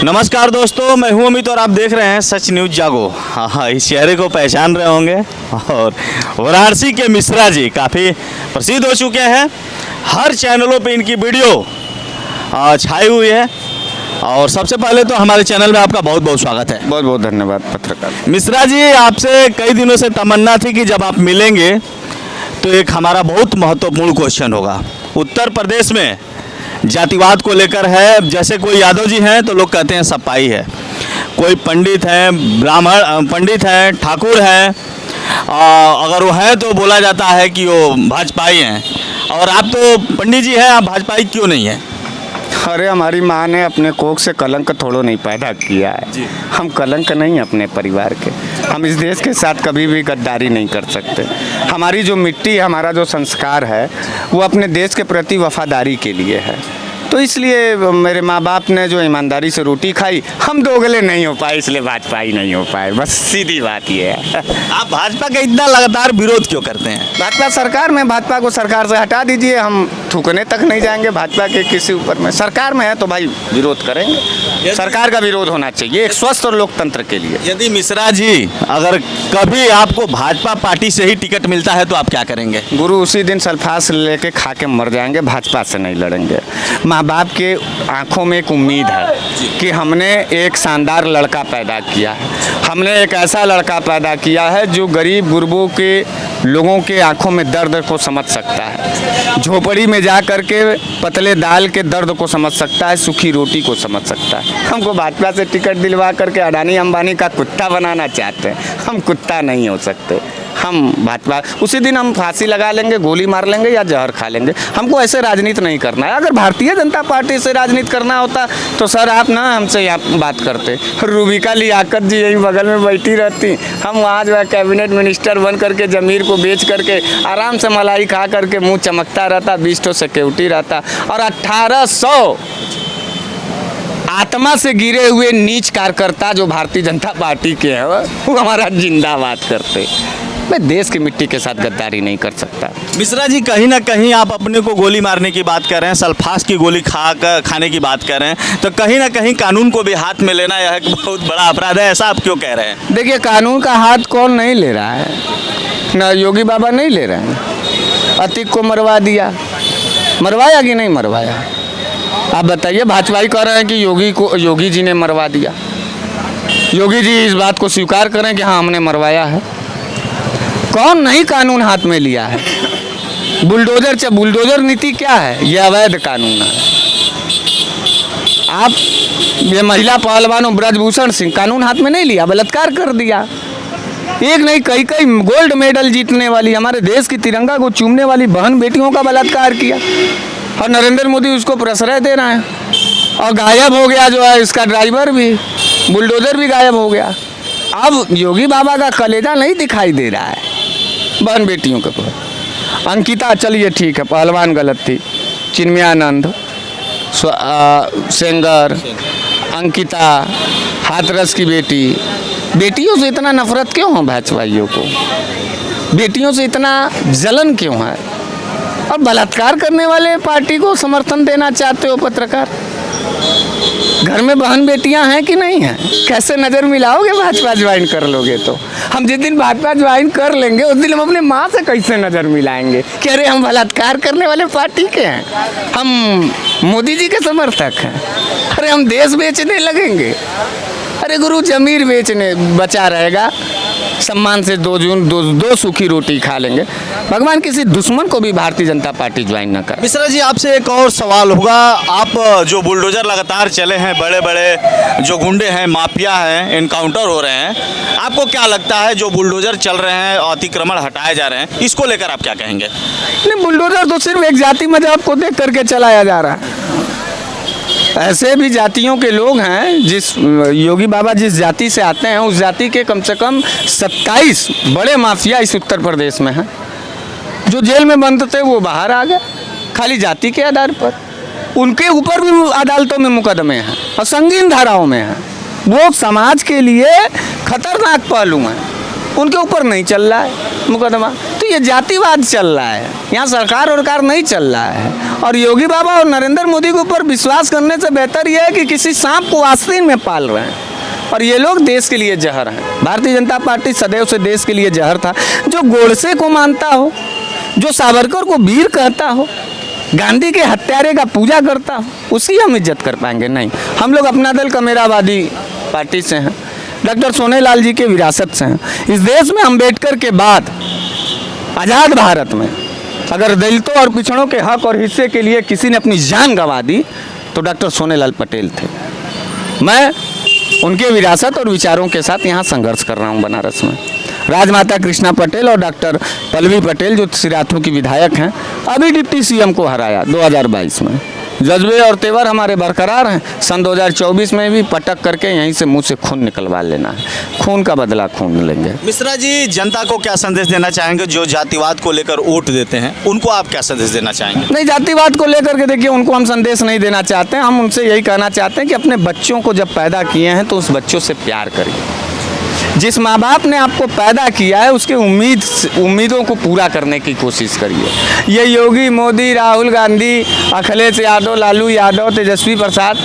नमस्कार दोस्तों, मैं हूं अमित और आप देख रहे हैं सच न्यूज़ जागो। हाँ, इस चेहरे को पहचान रहे होंगे और वाराणसी के मिश्रा जी काफ़ी प्रसिद्ध हो चुके हैं। हर चैनलों पे इनकी वीडियो छाई हुई है और सबसे पहले तो हमारे चैनल में आपका बहुत बहुत स्वागत है। बहुत बहुत धन्यवाद पत्रकार। मिश्रा जी, आपसे कई दिनों से तमन्ना थी कि जब आप मिलेंगे तो एक हमारा बहुत महत्वपूर्ण क्वेश्चन होगा। उत्तर प्रदेश में जातिवाद को लेकर है, जैसे कोई यादव जी हैं तो लोग कहते हैं सपाई है, कोई पंडित हैं, ब्राह्मण पंडित हैं, ठाकुर हैं, अगर वो हैं तो बोला जाता है कि वो भाजपाई हैं। और आप तो पंडित जी हैं, आप भाजपाई क्यों नहीं हैं? अरे हमारी माँ ने अपने कोख से कलंक थोड़ो नहीं पैदा किया है जी। हम कलंक नहीं अपने परिवार के। हम इस देश के साथ कभी भी गद्दारी नहीं कर सकते। हमारी जो मिट्टी है, हमारा जो संस्कार है, वो अपने देश के प्रति वफादारी के लिए है। तो इसलिए मेरे माँ बाप ने जो ईमानदारी से रोटी खाई, हम दोगले नहीं हो पाए, इसलिए भाजपा ही नहीं हो पाए। बस सीधी बात ये है। आप भाजपा का इतना लगातार विरोध क्यों करते हैं? भाजपा सरकार में, भाजपा को सरकार से हटा दीजिए, हम थूकने तक नहीं जाएंगे भाजपा के किसी ऊपर में। सरकार में है तो भाई विरोध करेंगे। सरकार का विरोध होना चाहिए एक स्वस्थ और लोकतंत्र के लिए। यदि मिश्रा जी अगर कभी आपको भाजपा पार्टी से ही टिकट मिलता है तो आप क्या करेंगे? गुरु उसी दिन सल्फास लेके खा के मर जाएंगे, भाजपा से नहीं लड़ेंगे। माँ बाप के आंखों में एक उम्मीद है कि हमने एक शानदार लड़का पैदा किया है। हमने एक ऐसा लड़का पैदा किया है जो गरीब गुरबों के लोगों के आंखों में दर्द को समझ सकता है, झोपड़ी में जा कर के पतले दाल के दर्द को समझ सकता है, सूखी रोटी को समझ सकता है। हमको भाजपा से टिकट दिलवा करके अडानी अंबानी का कुत्ता बनाना चाहते हैं। हम कुत्ता नहीं हो सकते। हम भाजपा उसी दिन हम फांसी लगा लेंगे, गोली मार लेंगे या जहर खा लेंगे। हमको ऐसे राजनीति नहीं करना है। अगर भारतीय जनता पार्टी से राजनीति करना होता तो सर आप ना हमसे यहाँ बात करते। रूबिका लियाकत जी यही बगल में बैठी रहती, हम वहाँ जो है कैबिनेट मिनिस्टर बन करके ज़मीर को बेच करके आराम से मलाई खा करके मुँह चमकता रहता, 20 सिक्योरिटी रहता। और 1800 आत्मा से गिरे हुए नीच कार्यकर्ता जो भारतीय जनता पार्टी के हैं वो हमारा जिंदाबाद करते। मैं देश की मिट्टी के साथ गद्दारी नहीं कर सकता। मिश्रा जी, कहीं ना कहीं आप अपने को गोली मारने की बात कर रहे हैं, सल्फास की गोली खाने की बात कर रहे हैं, तो कहीं ना कहीं कानून को भी हाथ में लेना यह एक बहुत बड़ा अपराध है, ऐसा आप क्यों कह रहे हैं? देखिए, कानून का हाथ कौन नहीं ले रहा है ना? योगी बाबा नहीं ले रहे हैं। अतीक को मरवा दिया, मरवाया कि नहीं मरवाया? आप बताइए। भाजपाई कह रहे हैं कि योगी जी ने मरवा दिया। योगी जी इस बात को स्वीकार करें कि हाँ हमने मरवाया है। कौन नहीं कानून हाथ में लिया है? बुलडोजर नीति क्या है? ये अवैध कानून है। आप ये महिला पहलवानों ब्रजभूषण सिंह कानून हाथ में नहीं लिया, बलात्कार कर दिया। एक नहीं कई गोल्ड मेडल जीतने वाली, हमारे देश की तिरंगा को चूमने वाली बहन बेटियों का बलात्कार किया और नरेंद्र मोदी उसको प्रश्रय दे रहे हैं। और गायब हो गया जो है इसका ड्राइवर भी, बुलडोजर भी गायब हो गया। अब योगी बाबा का कलेजा नहीं दिखाई दे रहा है बहन बेटियों के ऊपर। अंकिता चलिए ठीक है, पहलवान गलत थी। चिन्मयानंद, सेंगर, अंकिता, हाथरस की बेटी। बेटियों से इतना नफरत क्यों है भाजपाइयों को? बेटियों से इतना जलन क्यों है? और बलात्कार करने वाले पार्टी को समर्थन देना चाहते हो पत्रकार? घर में बहन बेटियां हैं कि नहीं हैं? कैसे नज़र मिलाओगे भाजपा ज्वाइन कर लोगे तो? हम जिस दिन भाजपा ज्वाइन कर लेंगे उस दिन हम अपने माँ से कैसे नज़र मिलाएंगे कि अरे हम बलात्कार करने वाले पार्टी के हैं, हम मोदी जी के समर्थक हैं, अरे हम देश बेचने लगेंगे? अरे गुरु ज़मीर बेचने बचा रहेगा, सम्मान से दो सूखी रोटी खा लेंगे। भगवान किसी दुश्मन को भी भारतीय जनता पार्टी ज्वाइन न कर। मिश्रा जी, आपसे एक और सवाल होगा। आप जो बुलडोजर लगातार चले हैं, बड़े बड़े जो गुंडे हैं, माफिया हैं, इनकाउंटर हो रहे हैं, आपको क्या लगता है जो बुलडोजर चल रहे हैं, अतिक्रमण हटाए जा रहे हैं, इसको लेकर आप क्या कहेंगे? नहीं, बुलडोजर तो सिर्फ एक जाति मजहब को देख करके चलाया जा रहा है। ऐसे भी जातियों के लोग हैं, जिस योगी बाबा जिस जाति से आते हैं उस जाति के कम से कम 27 बड़े माफिया इस उत्तर प्रदेश में हैं। जो जेल में बंद थे वो बाहर आ गए खाली जाति के आधार पर। उनके ऊपर भी अदालतों में मुकदमे हैं और संगीन धाराओं में हैं। वो समाज के लिए खतरनाक पहलू हैं, उनके ऊपर नहीं चल रहा है मुकदमा। तो ये जातिवाद चल रहा है, यहाँ सरकार वरकार नहीं चल रहा है। और योगी बाबा और नरेंद्र मोदी के ऊपर विश्वास करने से बेहतर यह है कि किसी सांप को आस्तीन में पाल रहे हैं, और ये लोग देश के लिए जहर हैं। भारतीय जनता पार्टी सदैव से देश के लिए जहर था। जो गोडसे को मानता हो, जो सावरकर को वीर कहता हो, गांधी के हत्यारे का पूजा करता हो, उसकी हम इज्जत कर पाएंगे? नहीं। हम लोग अपना दल कमेरावादी पार्टी से हैं, डॉक्टर सोनेलाल जी के विरासत से हैं। इस देश में अम्बेडकर के बाद आज़ाद भारत में अगर दलितों और पिछड़ों के हक और हिस्से के लिए किसी ने अपनी जान गंवा दी तो डॉक्टर सोनेलाल पटेल थे। मैं उनके विरासत और विचारों के साथ यहाँ संघर्ष कर रहा हूँ बनारस में। राजमाता कृष्णा पटेल और डॉक्टर पल्लवी पटेल जो सिराथू की विधायक हैं, अभी डिप्टी सीएम को हराया 2022 में। जज्बे और तेवर हमारे बरकरार हैं। सन 2024 में भी पटक करके यहीं से मुंह से खून निकलवा लेना है, खून का बदला खून लेंगे। मिश्रा जी, जनता को क्या संदेश देना चाहेंगे जो जातिवाद को लेकर वोट देते हैं, उनको आप क्या संदेश देना चाहेंगे? नहीं, जातिवाद को लेकर के देखिए, उनको हम संदेश नहीं देना चाहते हैं। हम उनसे यही कहना चाहते हैं कि अपने बच्चों को जब पैदा किए हैं तो उस बच्चों से प्यार करिए। जिस माँ बाप ने आपको पैदा किया है उसके उम्मीदों को पूरा करने की कोशिश करिए। ये योगी, मोदी, राहुल गांधी, अखिलेश यादव, लालू यादव, तेजस्वी प्रसाद,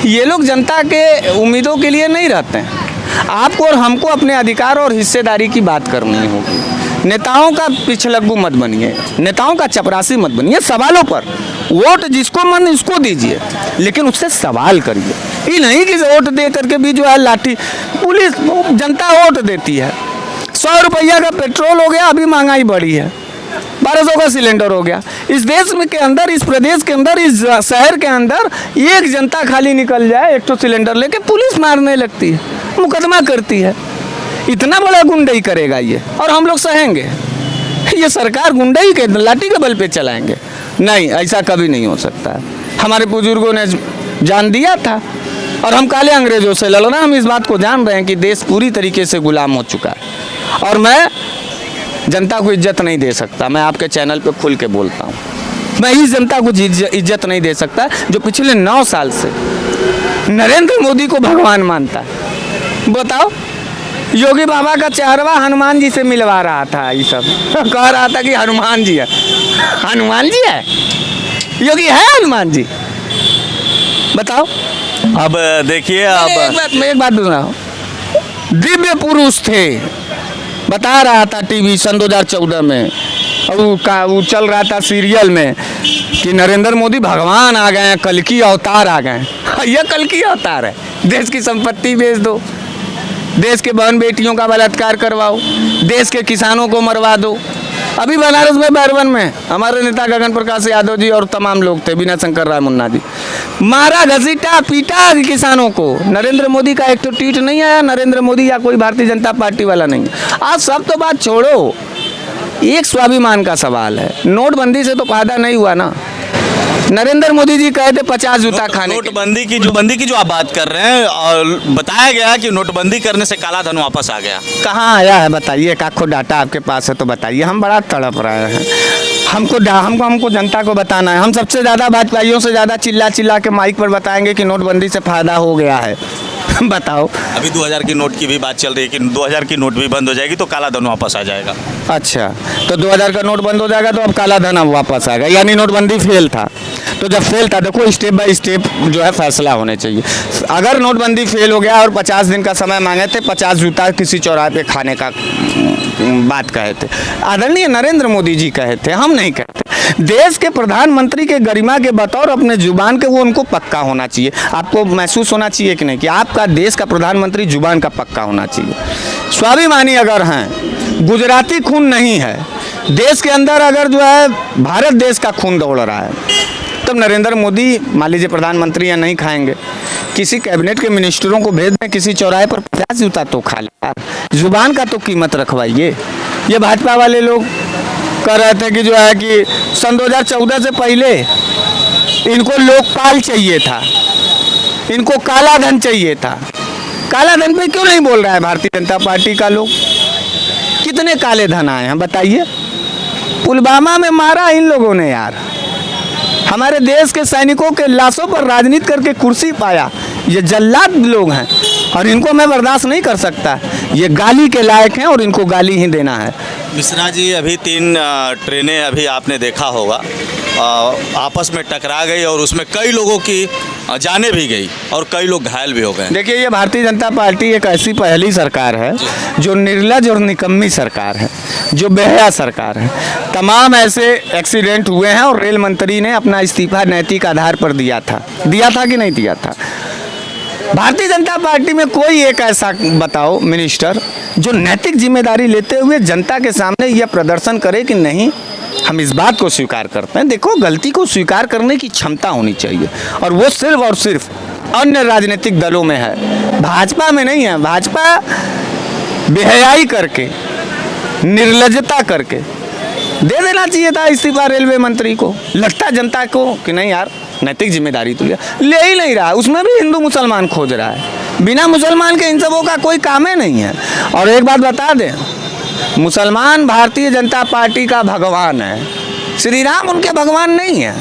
ये लोग जनता के उम्मीदों के लिए नहीं रहते हैं। आपको और हमको अपने अधिकार और हिस्सेदारी की बात करनी होगी। नेताओं का पिछलग्गू मत बनिए, नेताओं का चपरासी मत बनिए। सवालों पर वोट जिसको मन उसको दीजिए, लेकिन उससे सवाल करिए। ये नहीं कि वोट दे करके भी जो है लाठी, पुलिस, जनता वोट देती है। 100 रुपया का पेट्रोल हो गया, अभी महंगाई बढ़ी है, 1200 का सिलेंडर हो गया। इस देश में के अंदर, इस प्रदेश के अंदर, इस शहर के अंदर एक जनता खाली निकल जाए 100 सिलेंडर लेके, पुलिस मारने लगती है, मुकदमा करती है। इतना बड़ा गुंडई करेगा ये, और हम लोग सहेंगे? ये सरकार गुंडई के लाठी के बल पे चलाएंगे? नहीं, ऐसा कभी नहीं हो सकता। हमारे बुजुर्गों ने जान दिया था, और हम काले अंग्रेजों से लड़ रहे हैं। हम इस बात को जान रहे हैं कि देश पूरी तरीके से गुलाम हो चुका है, और मैं जनता को इज्जत नहीं दे सकता। मैं आपके चैनल पे खुल के बोलता हूँ, मैं इस जनता को इज्जत नहीं दे सकता जो पिछले 9 साल से नरेंद्र मोदी को भगवान मानता है। बताओ, योगी बाबा का चेहरवा हनुमान जी से मिलवा रहा था, ये सब कह रहा था कि हनुमान जी है। हनुमान जी है? योगी है हनुमान जी? बताओ। अब देखिए, अब एक बात दूसरा, दिव्य पुरुष थे, बता रहा था टीवी सन 2014 में, और वो चल रहा था सीरियल में कि नरेंद्र मोदी भगवान आ गए हैं, कल की अवतार आ गए हैं। यह कल की अवतार है। देश की संपत्ति बेच दो, देश के बहन बेटियों का बलात्कार करवाओ, देश के किसानों को मरवा दो। अभी बनारस में बैरवन में हमारे नेता गगन प्रकाश यादव जी और तमाम लोग थे, बिना शंकर राय मुन्ना जी, मारा, घसीटा, पीटा किसानों को। नरेंद्र मोदी का एक तो ट्वीट नहीं आया, नरेंद्र मोदी या कोई भारतीय जनता पार्टी वाला नहीं। आज सब तो बात छोड़ो, एक स्वाभिमान का सवाल है। नोटबंदी से तो फायदा नहीं हुआ ना। नरेंद्र मोदी जी कहे थे 50 जूता खाने। नोटबंदी की जो आप बात कर रहे हैं, और बताया गया कि नोटबंदी करने से काला धन वापस आ गया। कहाँ आया है बताइए? काखो डाटा आपके पास है तो बताइए। हम बड़ा तड़प रहे हैं, हमको जनता को बताना है। हम सबसे ज़्यादा भाजपाइयों से ज़्यादा चिल्ला के माइक पर बताएंगे कि नोटबंदी से फ़ायदा हो गया है। बताओ। अभी 2000 की नोट की भी बात चल रही है कि 2000 की नोट भी बंद हो जाएगी तो काला धन वापस आ जाएगा। अच्छा, तो 2000 का नोट बंद हो जाएगा तो अब काला धन अब वापस आएगा, यानी नोटबंदी फेल था। तो जब फेल था, देखो स्टेप बाय स्टेप जो है फैसला होने चाहिए। अगर नोटबंदी फेल हो गया और 50 दिन का समय मांगे थे, 50 जूता किसी चौराहे पे खाने का बात कहे थे, आदरणीय नरेंद्र मोदी जी कहे थे, हम नहीं कहते। देश के प्रधानमंत्री के गरिमा के बतौर अपने जुबान के वो उनको पक्का होना चाहिए। आपको महसूस होना चाहिए कि नहीं कि आपका देश का प्रधानमंत्री जुबान का पक्का होना चाहिए। स्वाभिमानी अगर हैं, गुजराती खून नहीं है देश के अंदर, अगर जो है भारत देश का खून दौड़ रहा है, तब नरेंद्र मोदी मान लीजिए प्रधानमंत्री या नहीं खाएंगे, किसी कैबिनेट के मिनिस्टरों को भेज दें, किसी चौराहे पर 50 जूता तो खा ले। जुबान का तो कीमत रखवाइए। ये भाजपा वाले लोग कह रहे थे कि जो है कि सन 2014 से पहले इनको लोकपाल चाहिए था, इनको काला धन चाहिए था। काला धन पे क्यों नहीं बोल रहा है भारतीय जनता पार्टी का लोग? कितने काले धन आए हैं बताइए? पुलवामा में मारा इन लोगों ने यार, हमारे देश के सैनिकों के लाशों पर राजनीति करके कुर्सी पाया। ये जल्लाद लोग हैं और इनको मैं बर्दाश्त नहीं कर सकता। ये गाली के लायक हैं और इनको गाली ही देना है। मिश्रा जी, अभी 3 ट्रेनें अभी आपने देखा होगा आपस में टकरा गई और उसमें कई लोगों की जानें भी गई और कई लोग घायल भी हो गए। देखिए, ये भारतीय जनता पार्टी एक ऐसी पहली सरकार है जो निर्लज और निकम्मी सरकार है, जो बेहया सरकार है। तमाम ऐसे एक्सीडेंट हुए हैं और रेल मंत्री ने अपना इस्तीफा नैतिक आधार पर दिया था कि नहीं दिया था। भारतीय जनता पार्टी में कोई एक ऐसा बताओ मिनिस्टर जो नैतिक जिम्मेदारी लेते हुए जनता के सामने यह प्रदर्शन करे कि नहीं, हम इस बात को स्वीकार करते हैं। देखो, गलती को स्वीकार करने की क्षमता होनी चाहिए और वो सिर्फ और सिर्फ अन्य राजनीतिक दलों में है, भाजपा में नहीं है। भाजपा बेहयाई करके, निर्लजता करके दे देना चाहिए था इस्तीफा रेलवे मंत्री को। लगता जनता को कि नहीं यार, नैतिक जिम्मेदारी तो ले ही नहीं रहा, उसमें भी हिंदू मुसलमान खोज रहा है। बिना मुसलमान के इन सबों का कोई काम ही नहीं है। और एक बात बता दें, मुसलमान भारतीय जनता पार्टी का भगवान है, श्री राम उनके भगवान नहीं है,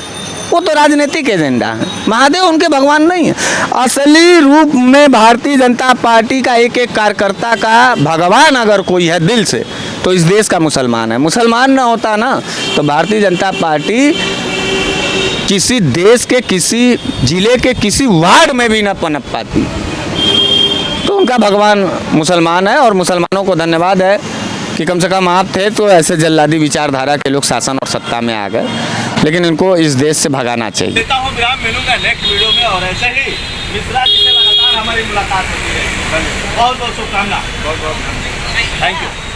वो तो राजनीतिक एजेंडा है। महादेव उनके भगवान नहीं है। असली रूप में भारतीय जनता पार्टी का एक एक कार्यकर्ता का भगवान अगर कोई है दिल से, तो इस देश का मुसलमान है। मुसलमान ना होता ना तो भारतीय जनता पार्टी किसी देश के किसी जिले के किसी वार्ड में भी ना पनप पाती। तो उनका भगवान मुसलमान है और मुसलमानों को धन्यवाद है कि कम से कम आप थे तो ऐसे जल्लादी विचारधारा के लोग शासन और सत्ता में आ गए, लेकिन इनको इस देश से भगाना चाहिए। देता हूं विराम, मिलूंगा नेक्स्ट वीडियो में और ऐसे ही मिश्रा जी से लगातार हमारी मुलाकात होती है। बहुत बहुत शुभकामना, बहुत बहुत थैंक यू।